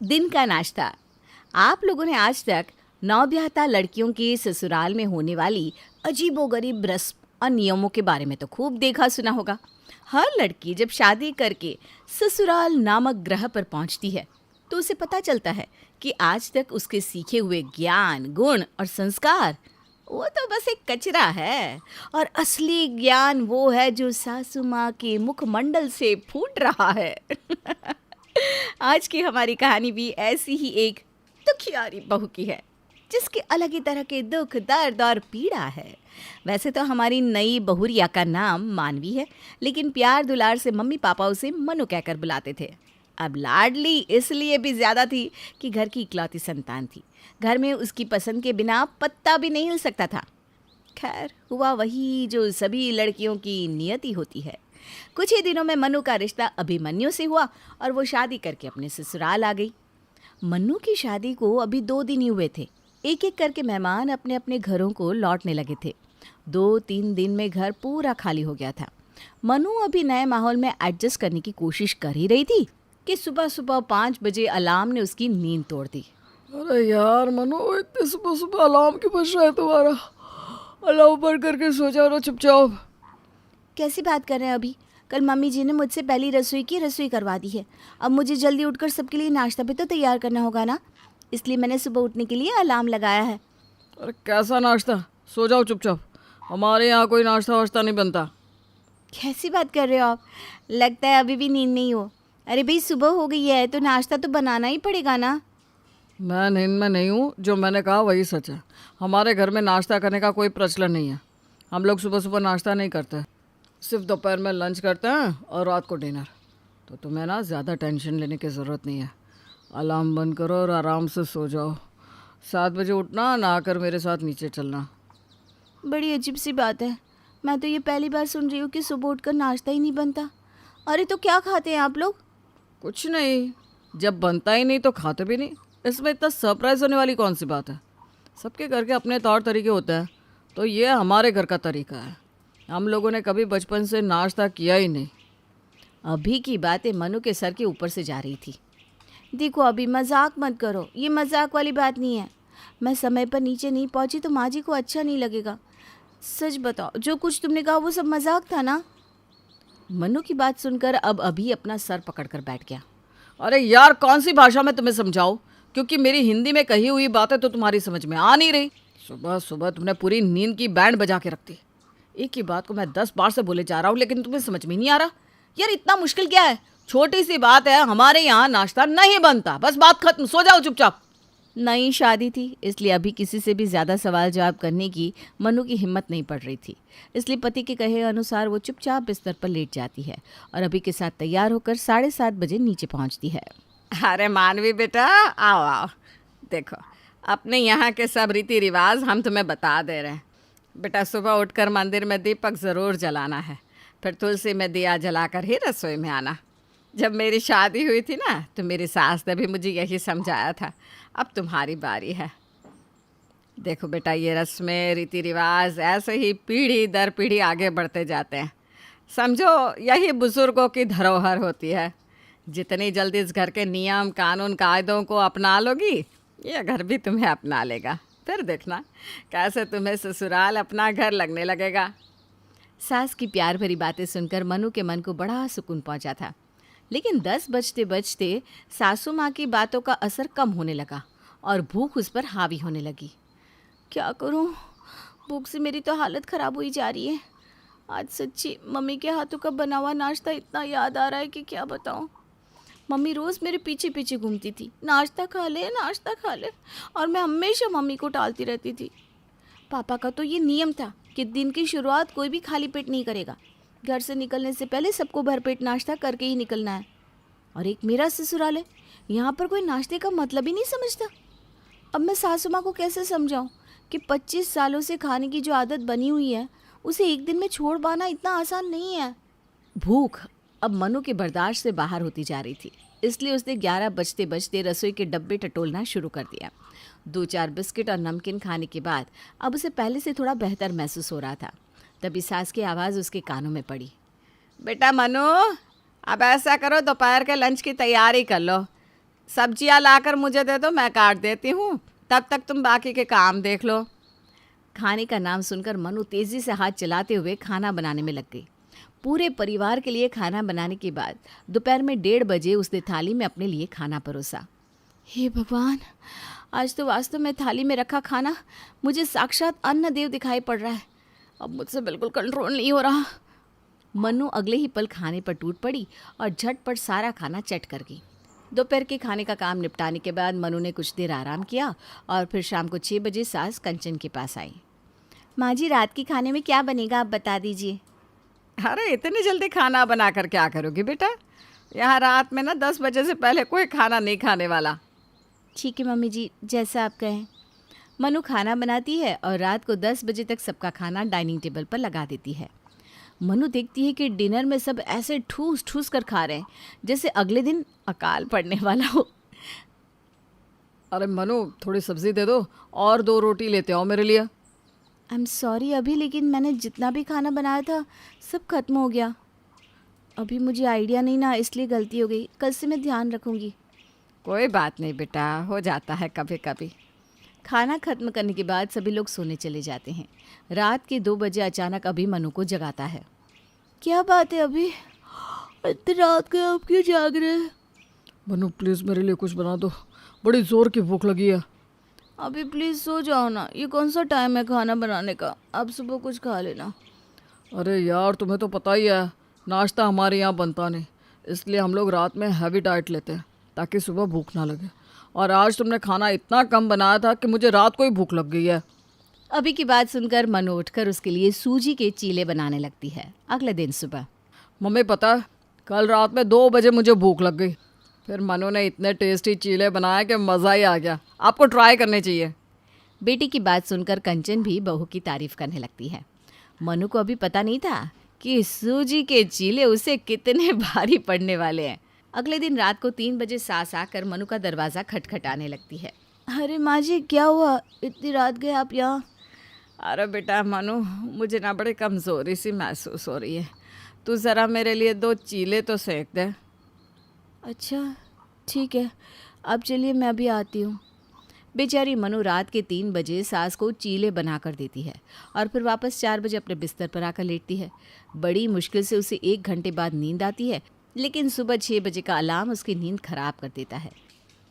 दिन का नाश्ता। आप लोगों ने आज तक नवब्याहता लड़कियों के ससुराल में होने वाली अजीबोगरीब रस्म और नियमों के बारे में तो खूब देखा सुना होगा। हर लड़की जब शादी करके ससुराल नामक ग्रह पर पहुंचती है तो उसे पता चलता है कि आज तक उसके सीखे हुए ज्ञान, गुण और संस्कार वो तो बस एक कचरा है, और असली ज्ञान वो है जो सासू माँ के मुखमंडल से फूट रहा है। आज की हमारी कहानी भी ऐसी ही एक दुखियारी बहू की है, जिसके अलग ही तरह के दुख, दर्द और पीड़ा है। वैसे तो हमारी नई बहुरिया का नाम मानवी है, लेकिन प्यार दुलार से मम्मी पापा उसे मनु कहकर बुलाते थे। अब लाडली इसलिए भी ज्यादा थी कि घर की इकलौती संतान थी। घर में उसकी पसंद के बिना पत्ता भी नहीं हिल सकता था। खैर, हुआ वही जो सभी लड़कियों की नियति होती है। कुछ ही दिनों में मनु का रिश्ता अभिमन्यु से हुआ और वो शादी करके अपने ससुराल आ गई। मन्नू की शादी को अभी 2 दिन ही हुए थे। एक एक करके मेहमान अपने अपने घरों को लौटने लगे थे। 2-3 दिन में घर पूरा खाली हो गया था। मनु अभी नए माहौल में एडजस्ट करने की कोशिश कर ही रही थी कि सुबह सुबह 5 बजे अलार्म ने उसकी नींद तोड़ दी। अरे यार मनु, इतने सुबह सुबह अलार्म क्यों बज रहा है तुम्हारा? अलार्म बंद करके सो जाओ ना चुपचाप। कैसी बात कर रहे हैं अभी? कल मम्मी जी ने मुझसे पहली रसोई करवा दी है। अब मुझे जल्दी उठकर सबके लिए नाश्ता भी तो तैयार करना होगा ना, इसलिए मैंने सुबह उठने के लिए अलार्म लगाया है। अरे कैसा नाश्ता? सो जाओ चुपचाप। हमारे यहाँ कोई नाश्ता वाश्ता नहीं बनता। कैसी बात कर रहे हो आप? लगता है अभी भी नींद नहीं हो। अरे भाई, सुबह हो गई है तो नाश्ता तो बनाना ही पड़ेगा ना। मैं नींद में नहीं हूँ, जो मैंने कहा वही सच है। हमारे घर में नाश्ता करने का कोई प्रचलन नहीं है। हम लोग सुबह सुबह नाश्ता नहीं करते, सिर्फ दोपहर में लंच करते हैं और रात को डिनर। तो तुम्हें ना ज़्यादा टेंशन लेने की ज़रूरत नहीं है। अलार्म बंद करो और आराम से सो जाओ। 7 बजे उठना, नहाकर मेरे साथ नीचे चलना। बड़ी अजीब सी बात है। मैं तो ये पहली बार सुन रही हूँ कि सुबह उठकर नाश्ता ही नहीं बनता। अरे तो क्या खाते हैं आप लोग? कुछ नहीं, जब बनता ही नहीं तो खाते भी नहीं। इसमें इतना सरप्राइज होने वाली कौन सी बात है? सबके घर के अपने तौर तरीके होते हैं, तो ये हमारे घर का तरीका है। हम लोगों ने कभी बचपन से नाश्ता किया ही नहीं। अभी की बातें मनु के सर के ऊपर से जा रही थी। देखो अभी, मजाक मत करो, ये मजाक वाली बात नहीं है। मैं समय पर नीचे नहीं पहुंची तो माँ जी को अच्छा नहीं लगेगा। सच बताओ, जो कुछ तुमने कहा वो सब मजाक था ना? मनु की बात सुनकर अब अभी अपना सर पकड़कर बैठ गया। अरे यार, कौन सी भाषा में तुम्हें समझाऊं? क्योंकि मेरी हिंदी में कही हुई बातें तो तुम्हारी समझ में आ नहीं रही। सुबह सुबह तुमने पूरी नींद की बैंड बजा के रख दी। एक ही बात को मैं 10 बार से बोले जा रहा हूँ, लेकिन तुम्हें समझ में नहीं आ रहा। यार इतना मुश्किल क्या है? छोटी सी बात है, हमारे यहाँ नाश्ता नहीं बनता, बस बात खत्म। सो जाओ चुपचाप। नई शादी थी, इसलिए अभी किसी से भी ज़्यादा सवाल जवाब करने की मनु की हिम्मत नहीं पड़ रही थी। इसलिए पति के कहे अनुसार वो चुपचाप बिस्तर पर लेट जाती है और अभी के साथ तैयार होकर 7:30 बजे नीचे पहुंचती है। अरे मानवी बेटा, आओ आओ। देखो, अपने यहाँ के सब रीति रिवाज हम तुम्हें बता दे रहे हैं। बेटा, सुबह उठकर मंदिर में दीपक ज़रूर जलाना है, फिर तुलसी में दिया जलाकर ही रसोई में आना। जब मेरी शादी हुई थी ना, तो मेरी सास ने भी मुझे यही समझाया था। अब तुम्हारी बारी है। देखो बेटा, ये रस्में रीति रिवाज ऐसे ही पीढ़ी दर पीढ़ी आगे बढ़ते जाते हैं। समझो, यही बुज़ुर्गों की धरोहर होती है। जितनी जल्दी इस घर के नियम कानून कायदों को अपना लोगी, ये घर भी तुम्हें अपना लेगा। फिर देखना कैसे तुम्हें ससुराल अपना घर लगने लगेगा। सास की प्यार भरी बातें सुनकर मनु के मन को बड़ा सुकून पहुंचा था। लेकिन 10 बजते बजते सासू माँ की बातों का असर कम होने लगा और भूख उस पर हावी होने लगी। क्या करूं? भूख से मेरी तो हालत ख़राब हुई जा रही है। आज सच्ची मम्मी के हाथों का बना हुआ नाश्ता इतना याद आ रहा है कि क्या बताऊं। मम्मी रोज़ मेरे पीछे पीछे घूमती थी, नाश्ता खा ले नाश्ता खा ले, और मैं हमेशा मम्मी को टालती रहती थी। पापा का तो ये नियम था कि दिन की शुरुआत कोई भी खाली पेट नहीं करेगा। घर से निकलने से पहले सबको भरपेट नाश्ता करके ही निकलना है। और एक मेरा ससुराल है, यहाँ पर कोई नाश्ते का मतलब ही नहीं समझता। अब मैं सासू माँ को कैसे समझाऊँ कि 25 सालों से खाने की जो आदत बनी हुई है उसे एक दिन में छोड़ पाना इतना आसान नहीं है। भूख अब मनु के बर्दाश्त से बाहर होती जा रही थी, इसलिए उसने 11 बजते बजते रसोई के डब्बे टटोलना शुरू कर दिया। 2-4 बिस्किट और नमकीन खाने के बाद अब उसे पहले से थोड़ा बेहतर महसूस हो रहा था। तभी सास की आवाज़ उसके कानों में पड़ी। बेटा मनु, अब ऐसा करो, दोपहर के लंच की तैयारी कर लो। सब्जियां लाकर मुझे दे दो, मैं काट देती हूँ, तब तक तुम बाकी के काम देख लो। खाने का नाम सुनकर मनु तेजी से हाथ चलाते हुए खाना बनाने में लग गई। पूरे परिवार के लिए खाना बनाने के बाद दोपहर में 1:30 बजे उसने थाली में अपने लिए खाना परोसा। हे भगवान, आज तो वास्तव में थाली में रखा खाना मुझे साक्षात अन्न देव दिखाई पड़ रहा है। अब मुझसे बिल्कुल कंट्रोल नहीं हो रहा। मनु अगले ही पल खाने पर टूट पड़ी और झटपट सारा खाना चट कर गई। दोपहर के खाने का काम निपटाने के बाद मनु ने कुछ देर आराम किया और फिर शाम को 6 बजे सास कंचन के पास आई। माँ जी, रात के खाने में क्या बनेगा आप बता दीजिए। अरे इतनी जल्दी खाना बनाकर क्या करोगी बेटा? यहाँ रात में ना 10 बजे से पहले कोई खाना नहीं खाने वाला। ठीक है मम्मी जी, जैसा आप कहें। मनु खाना बनाती है और रात को 10 बजे तक सबका खाना डाइनिंग टेबल पर लगा देती है। मनु देखती है कि डिनर में सब ऐसे ठूस ठूस कर खा रहे हैं जैसे अगले दिन अकाल पड़ने वाला हो। अरे मनु, थोड़ी सब्जी दे दो और 2 रोटी लेते आओ मेरे लिए। आई एम सॉरी अभी, लेकिन मैंने जितना भी खाना बनाया था सब खत्म हो गया। अभी मुझे आइडिया नहीं ना, इसलिए गलती हो गई। कल से मैं ध्यान रखूंगी। कोई बात नहीं बेटा, हो जाता है कभी कभी। खाना खत्म करने के बाद सभी लोग सोने चले जाते हैं। रात के 2 बजे अचानक अभी मनु को जगाता है। क्या बात है अभी, इतनी रात के आप क्यों जाग रहे हैं? मनु प्लीज़ मेरे लिए कुछ बना दो, बड़ी ज़ोर की भूख लगी है। अभी प्लीज़ सो जाओ ना, ये कौन सा टाइम है खाना बनाने का? अब सुबह कुछ खा लेना। अरे यार, तुम्हें तो पता ही है नाश्ता हमारे यहाँ बनता नहीं, इसलिए हम लोग रात में हैवी डाइट लेते हैं ताकि सुबह भूख ना लगे। और आज तुमने खाना इतना कम बनाया था कि मुझे रात को ही भूख लग गई है। अभी की बात सुनकर मनु उठकर उसके लिए सूजी के चीले बनाने लगती है। अगले दिन सुबह, मम्मी पता है, कल रात में 2 बजे मुझे भूख लग गई। फिर मनु ने इतने टेस्टी चीले बनाए कि मज़ा ही आ गया। आपको ट्राई करने चाहिए। बेटी की बात सुनकर कंचन भी बहू की तारीफ करने लगती है। मनु को अभी पता नहीं था कि सूजी के चीले उसे कितने भारी पड़ने वाले हैं। अगले दिन रात को 3 बजे सास आकर मनु का दरवाज़ा खटखटाने लगती है। अरे माँ जी, क्या हुआ, इतनी रात गए आप यहाँ? अरे बेटा मनु, मुझे ना बड़ी कमज़ोरी सी महसूस हो रही है। तू ज़रा मेरे लिए 2 चीले तो सेक दे। अच्छा ठीक है, अब चलिए मैं अभी आती हूँ। बेचारी मनु रात के 3 बजे सास को चीले बना कर देती है और फिर वापस 4 बजे अपने बिस्तर पर आकर लेटती है। बड़ी मुश्किल से उसे 1 घंटे बाद नींद आती है, लेकिन सुबह 6 बजे का अलार्म उसकी नींद खराब कर देता है।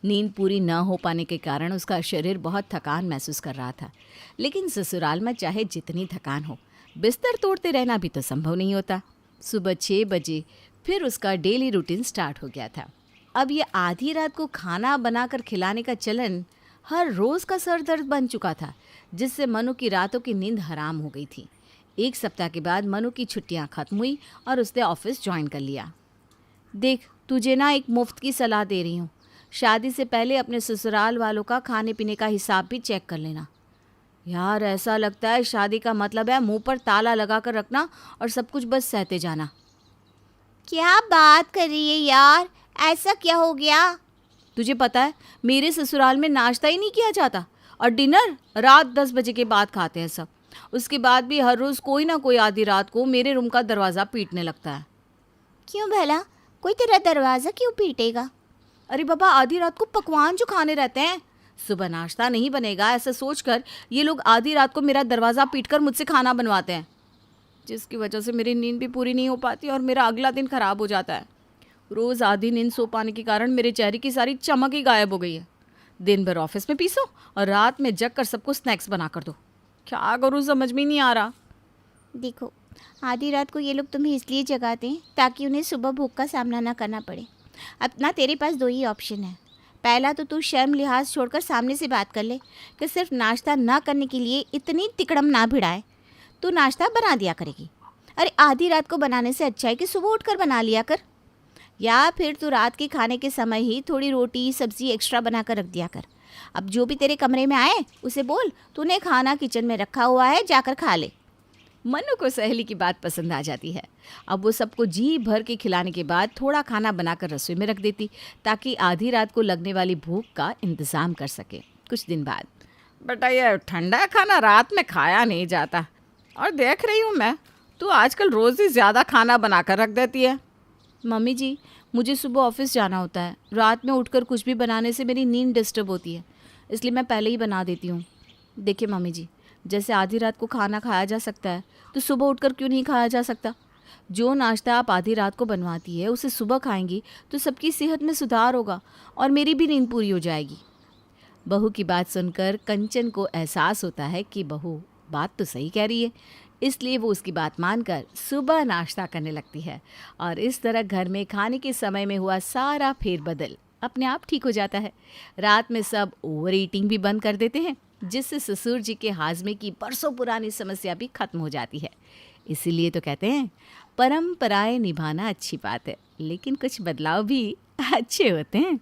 नींद पूरी न हो पाने के कारण उसका शरीर बहुत थकान महसूस कर रहा था, लेकिन ससुराल में चाहे जितनी थकान हो, बिस्तर तोड़ते रहना भी तो संभव नहीं होता। सुबह 6 बजे फिर उसका डेली रूटीन स्टार्ट हो गया था। अब ये आधी रात को खाना बनाकर खिलाने का चलन हर रोज़ का सर दर्द बन चुका था, जिससे मनु की रातों की नींद हराम हो गई थी। 1 सप्ताह के बाद मनु की छुट्टियां खत्म हुई और उसने ऑफिस ज्वाइन कर लिया। देख, तुझे ना एक मुफ्त की सलाह दे रही हूँ, शादी से पहले अपने ससुराल वालों का खाने पीने का हिसाब भी चेक कर लेना। यार, ऐसा लगता है शादी का मतलब है मुंह पर ताला लगा कर रखना और सब कुछ बस सहते जाना। क्या बात कर रही है यार, ऐसा क्या हो गया? तुझे पता है मेरे ससुराल में नाश्ता ही नहीं किया जाता और डिनर रात 10 बजे के बाद खाते हैं सब। उसके बाद भी हर रोज़ कोई ना कोई आधी रात को मेरे रूम का दरवाज़ा पीटने लगता है। क्यों भला, कोई तेरा दरवाज़ा क्यों पीटेगा? अरे बाबा, आधी रात को पकवान जो खाने रहते हैं, सुबह नाश्ता नहीं बनेगा ऐसा सोचकर ये लोग आधी रात को मेरा दरवाज़ा पीटकर मुझसे खाना बनवाते हैं, जिसकी वजह से मेरी नींद भी पूरी नहीं हो पाती और मेरा अगला दिन ख़राब हो जाता है। रोज़ आधी नींद सो पाने के कारण मेरे चेहरे की सारी चमक ही गायब हो गई है। दिन भर ऑफिस में पीसो और रात में जग कर सबको स्नैक्स बना कर दो। क्या करूँ, समझ में नहीं आ रहा। देखो, आधी रात को ये लोग तुम्हें इसलिए जगाते हैं ताकि उन्हें सुबह भूख का सामना ना करना पड़े। अब ना तेरे पास 2 ही ऑप्शन है। पहला तो तू शर्म लिहाज छोड़कर सामने से बात कर ले कि सिर्फ नाश्ता ना करने के लिए इतनी तिकड़म ना भिड़ाए, तू नाश्ता बना दिया करेगी। अरे आधी रात को बनाने से अच्छा है कि सुबह उठकर बना लिया कर। या फिर तू रात के खाने के समय ही थोड़ी रोटी सब्जी एक्स्ट्रा बना कर रख दिया कर। अब जो भी तेरे कमरे में आए उसे बोल तूने खाना किचन में रखा हुआ है, जाकर खा ले। मनु को सहेली की बात पसंद आ जाती है। अब वो सबको जी भर के खिलाने के बाद थोड़ा खाना बनाकर रसोई में रख देती ताकि आधी रात को लगने वाली भूख का इंतज़ाम कर सके। कुछ दिन बाद, बेटा ये ठंडा खाना रात में खाया नहीं जाता, और देख रही हूँ मैं तू आजकल रोज़ ही ज़्यादा खाना बनाकर रख देती है। मम्मी जी, मुझे सुबह ऑफिस जाना होता है। रात में उठकर कुछ भी बनाने से मेरी नींद डिस्टर्ब होती है, इसलिए मैं पहले ही बना देती हूँ। देखिए मम्मी जी, जैसे आधी रात को खाना खाया जा सकता है, तो सुबह उठकर क्यों नहीं खाया जा सकता? जो नाश्ता आप आधी रात को बनवाती है उसे सुबह खाएंगी तो सबकी सेहत में सुधार होगा और मेरी भी नींद पूरी हो जाएगी। बहू की बात सुनकर कंचन को एहसास होता है कि बहू बात तो सही कह रही है, इसलिए वो उसकी बात मानकर सुबह नाश्ता करने लगती है और इस तरह घर में खाने के समय में हुआ सारा फेरबदल अपने आप ठीक हो जाता है। रात में सब ओवर ईटिंग भी बंद कर देते हैं, जिससे ससुर जी के हाजमे की बरसों पुरानी समस्या भी खत्म हो जाती है। इसीलिए तो कहते हैं परंपराएं निभाना अच्छी बात है, लेकिन कुछ बदलाव भी अच्छे होते हैं।